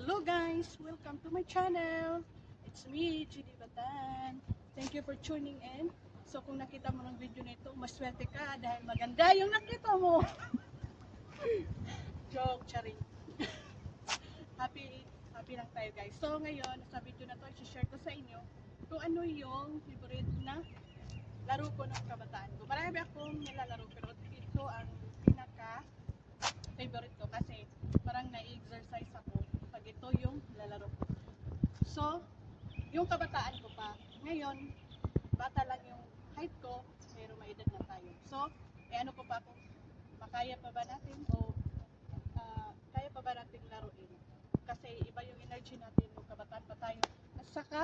Hello guys! Welcome to my channel! It's me, Judy Batan. Thank you for tuning in. So kung nakita mo ng video nito, maswerte ka dahil maganda yung nakita mo. Joke, charing. happy lang tayo guys. So ngayon, sa video na to, i-share ko sa inyo kung ano yung favorite na laro ko ng kabataan ko. Marami akong nilalaro pero ito ang pinaka favorite ko kasi parang na-exercise ako pag ito yung lalaro ko. So, yung kabataan ko pa, ngayon, bata lang yung height ko, pero may edad na tayo. So, ano ko pa kung makaya pa ba natin o kaya pa ba natin laruin. Kasi iba yung energy natin nung kabataan pa tayo. At saka,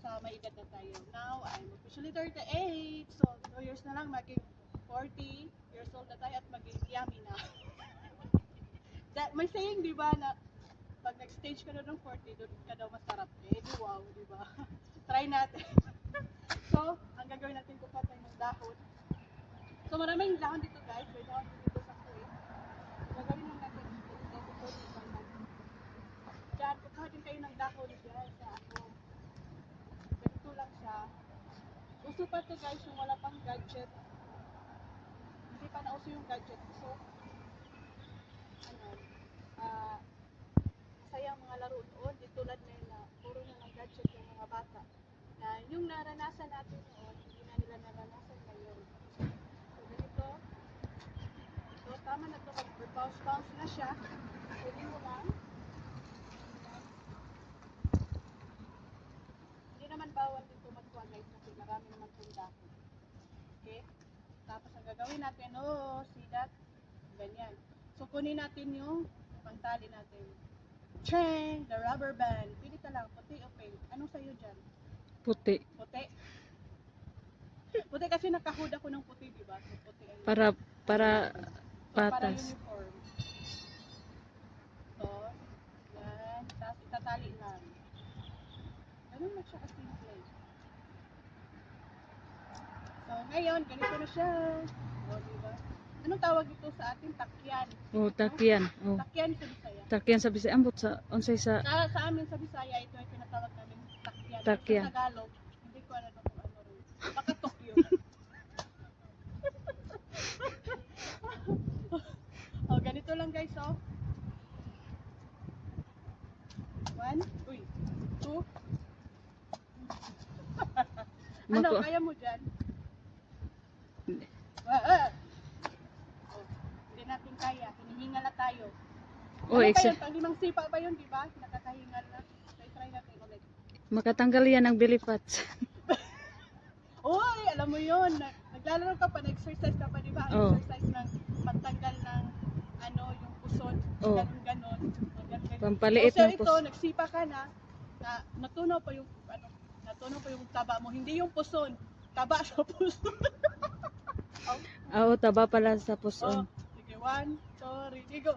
sa may edad na tayo. Now, I'm officially 38. So, 2 years na lang, maging 40 years old na tayo at maging yummy na. May saying, di ba, na pag nag-stage ka na ng 40, doon ka daw masarap. Eh, di wow, di ba? Try natin. So, ang gagawin natin, kukuha tayo ng dahon. So, maraming dahon dito, guys. May dahon dito sa kuwi. Gagawin lang natin dito. Diyan, kukuha din kayo ng dahon dyan sa ako. Ganito lang siya. Uso pa to guys, yung wala pang gadget. Hindi pa nauso yung gadget. So, masaya ang mga laro noon, di tulad ngayon na puro na ng gadget yung mga bata. Na yung naranasan natin noon, hindi na nila naranasan ngayon. So, ganito. So, tama na ito. Mag-bounce na siya. Pwede mo lang. Hindi naman bawal dito magkuha guys kasi marami naman tunda. Okay? Tapos ang gagawin natin, see that? Ganyan. So, kunin natin yung pantali natin. Chang! The rubber band. Pili ka lang, puti o pink. Anong sa'yo dyan? Puti. Puti? Puti kasi nakahood ako ng puti, diba? So, puti ang Para para patas. uniform. So, yan. Tapos itatali lang. Ganun lang siya kasimple. So, ngayon, ganito na siya. O, diba? Anong tawag ito sa atin? Takyan. Oh, takyan. Oh. Takyan sa Bisaya. Takyan sa Bisaya. Ambot sa unsay sa Sa amin sa Bisaya, ito ay tinatawag namin takyan. Takyan. Sa Tagalog, hindi ko alam kung ano rin. Baka Tokyo. Oh, ganito lang guys, oh. 1, 2. Ano, Mako. kaya mo dyan? Hindi. Oh, hindi natin kaya. Hinihinga na tayo. Oh, Ano pa yun? Pang limang sipa pa yun, di ba? Nakakahinga na. Try natin ulit. makatanggal yan ng belly fats. Uy, alam mo yun. Naglalaro ka pa, nag-exercise ka pa, di ba? Oh. Exercise ng magtanggal ng yung puson. Oh. Ganon. Pampaliit So, ng ito, nagsipa ka na natunaw pa yung taba mo. Hindi yung puson. Taba sa puson. Oo, taba pala sa Oh, puson. sige, 1, 2, 3, go.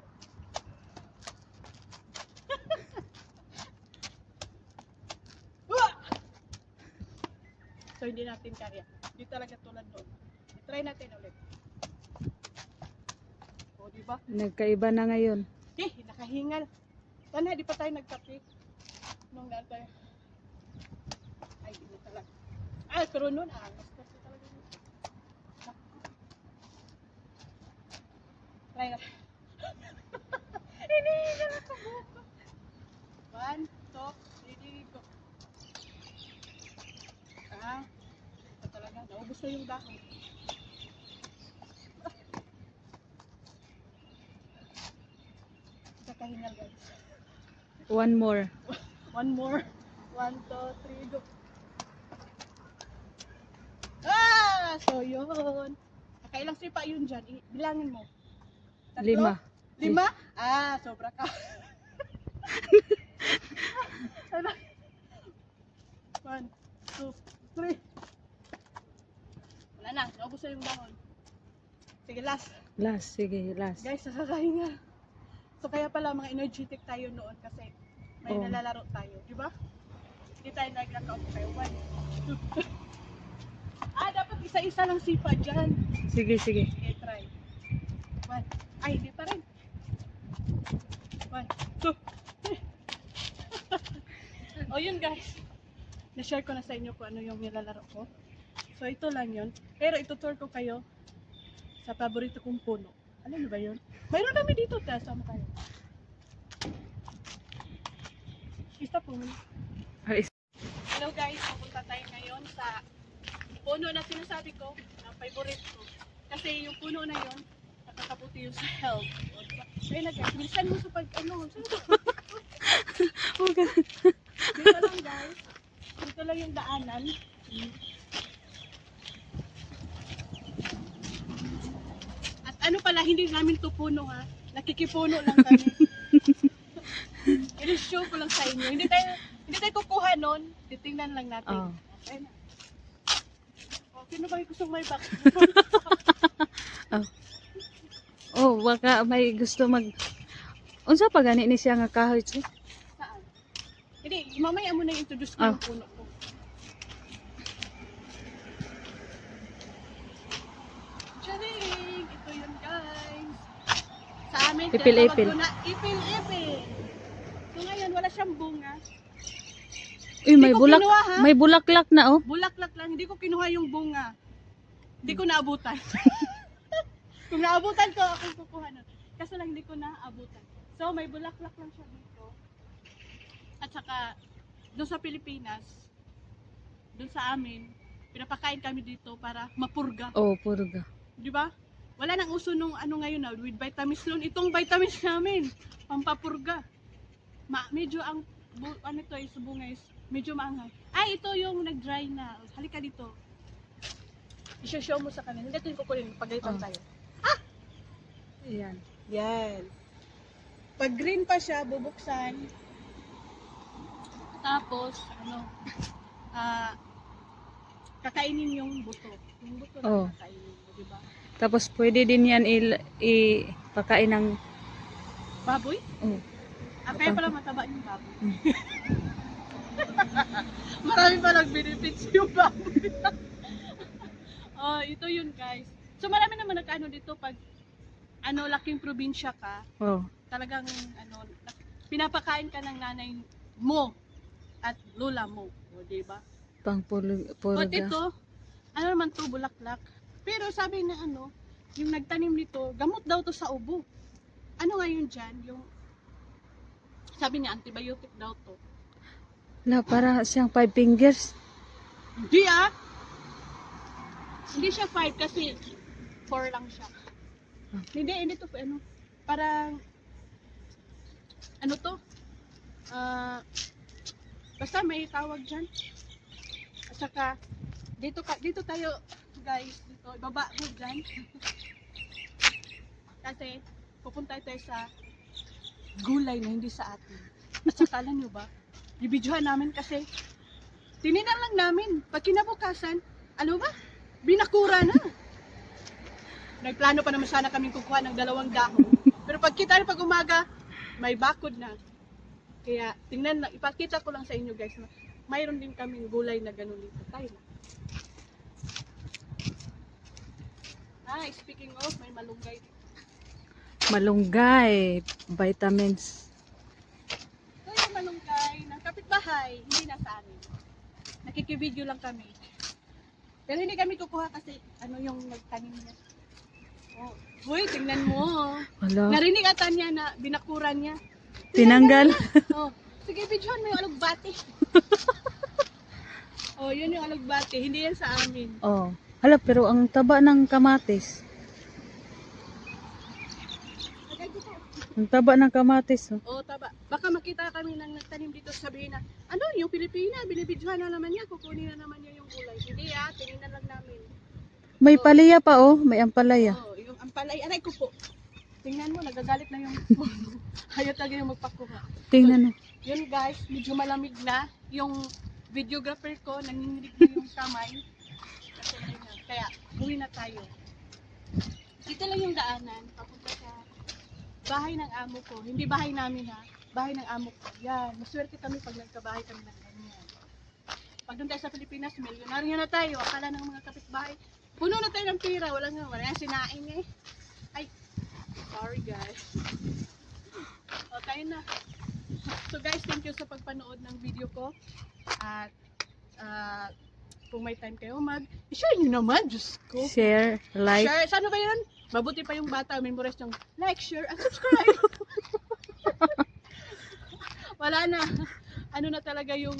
So, hindi natin kaya. Hindi talaga tulad doon. I-try natin ulit. O, di ba? Nagkaiba na ngayon. Nakahingal. Sana, di pa tayo nagkape. Nung daan tayo. Ay, hindi talaga. Pero noon, mas kasi talaga yun. Try na. Hindi na nakabuko. 1, 2, 3, go. Ito talaga. Naubos na yung dahon. Kakahingal guys. One more. One more. 1, 2, 3, go. So yun. Nakailang sipa yun dyan? Bilangin mo. 5. 5? Sobra ka. 1, 2, 3. Wala na. Naubos na yung dahon. Sige, last. Last, sige, last. Guys, nakakahinga. So kaya pala mga energetic tayo noon kasi may Oh. nalalaro tayo, di ba? Hindi tayo nag-account tayo. 1, 2. Dapat isa-isa lang sipa dyan. Sige, sige. Okay, try. 1. Ay, hindi pa rin. 1, 2, 3. O yun guys, na-share ko na sa inyo kung ano yung nilalaro ko. So ito lang yun. Pero itutour ko kayo sa paborito kong puno. Alam niyo ba yun? Mayroon kami dito, kaya sama kayo. Isa po. Hello guys, pupunta tayo ngayon sa puno na sinasabi ko, na favorite ko. Kasi yung puno na yun, nakakabuti yung sa health. Kaya na guys, minsan mo sa dito lang guys. Dito lang yung daanan. At ano pala, hindi namin to puno ha. Nakikipuno lang kami. I-show ko lang sa inyo. Hindi tayo kukuha nun. Titingnan lang natin. Oh. Okay na. Oh, sino ba yung gustong may back? Oh, baka may gusto mag... Unsa pa gani ni siya nga kahoy siya? Saan? Hindi, mamaya mo na introduce ko yung puno ko. Charing! Ito yun guys. Sa amin, Ipil-ipil. tinatawag ko na ipil-ipil. So ngayon, wala siyang bunga. Uy, may ko bulak. kinuha, ha? May bulaklak na oh. Bulaklak lang, hindi ko kinuha yung bunga. Hindi ko naabutan. Kung naabutan ko, ako kukuha nun. Kaso lang hindi ko naabutan. So may bulaklak lang siya dito. At saka, doon sa Pilipinas, doon sa amin, pinapakain kami dito para mapurga. Oh, purga. Di ba? Wala nang uso nung ano ngayon na with vitamins loan. Itong vitamins namin, pampapurga. Medyo ang ano to is bunga is medyo maanghang. Ay, ito yung nag-dry na. Halika dito. I-show mo sa kanila. Hindi ko kukunin. Pagalitan tayo. Ayan. Yan. Pag green pa siya, bubuksan. Tapos, kakainin yung buto. Yung buto na Oh. kakainin mo, di ba? Tapos pwede din yan ipakain ng... Baboy? Oh. Kaya pala mataba yung baboy. Mm. Marami palang benefits yung baboy. Oh, ito yun guys. So marami naman nagkaano dito pag laking probinsya ka, Oh. talagang pinapakain ka ng nanay mo at lola mo, o di ba? Pang But purga. ito, ano naman to, bulaklak. Pero sabi na yung nagtanim nito, gamot daw to sa ubo. Ano nga yun dyan? Yung, sabi niya, antibiotic daw to. La, para siyang 5 fingers. Hindi ah! Hindi siya 5 kasi 4 lang siya. Hindi to, parang, to? Basta may tawag dyan. At saka, dito tayo, guys, dito, ibaba mo dyan. Kasi, pupunta tayo sa gulay na hindi sa atin. At saka, alam nyo ba, ibidyohan namin kasi, tininan lang namin, pag kinabukasan, ano ba, binakura na. Nagplano pa naman sana kaming kukuha ng 2 dahon. Pero pag umaga, may bakod na. Kaya, tingnan lang, ipakita ko lang sa inyo guys, na mayroon din kaming gulay na ganun dito. Tayo na. Speaking of, may malunggay dito. Malunggay. Vitamins. Ito yung malunggay ng kapitbahay, hindi na sa amin. Nakikibideo lang kami. Pero hindi kami kukuha kasi yung nagtanim niya. Oh. Uy, tingnan mo. Wala. Narinig ata niya na binakuran niya. Tinanggal. Oh, sige, videohan mo yung alugbati. Oh, yun yung alugbati. Hindi yan sa amin. Oh. Hala, pero ang taba ng kamatis. Agad dito. Ang taba ng kamatis. Oh. Oh, taba. Baka makita kami ng nagtanim dito, sabihin na, yung Pilipina, binibidyohan na naman niya, kukunin na naman niya yung gulay. Hindi tingnan lang namin. May palaya pa oh. May ampalaya. Oh, yung ampalay. Aray ko po. Tingnan mo, nagagalit na yung hayat talaga yung magpakuha. Tingnan mo. Yun guys, medyo malamig na. Yung videographer ko, nanginginig na yung kamay. Kaya, uwi na tayo. Dito lang yung daanan, papunta sa bahay ng amo ko. Hindi bahay namin ha, bahay ng amo ko. Yan, maswerte kami pag nagkabahay kami ng ganyan. Pag doon tayo sa Pilipinas, milyonaryo na tayo. Akala ng mga kapitbahay, puno na tayo ng pira. Wala sinain eh. Ay, sorry guys. O, tayo na. So guys, thank you sa pagpanood ng video ko. At kung may time kayo i-share nyo naman, Diyos ko. Share, like. Share, saan ba yun? Mabuti pa yung bata, memorize yung like, share, and subscribe. Wala na. Ano na talaga yung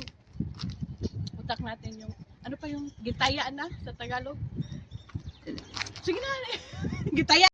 utak natin, yung ano pa yung gitaya na sa Tagalog? Sige na. Gitaya.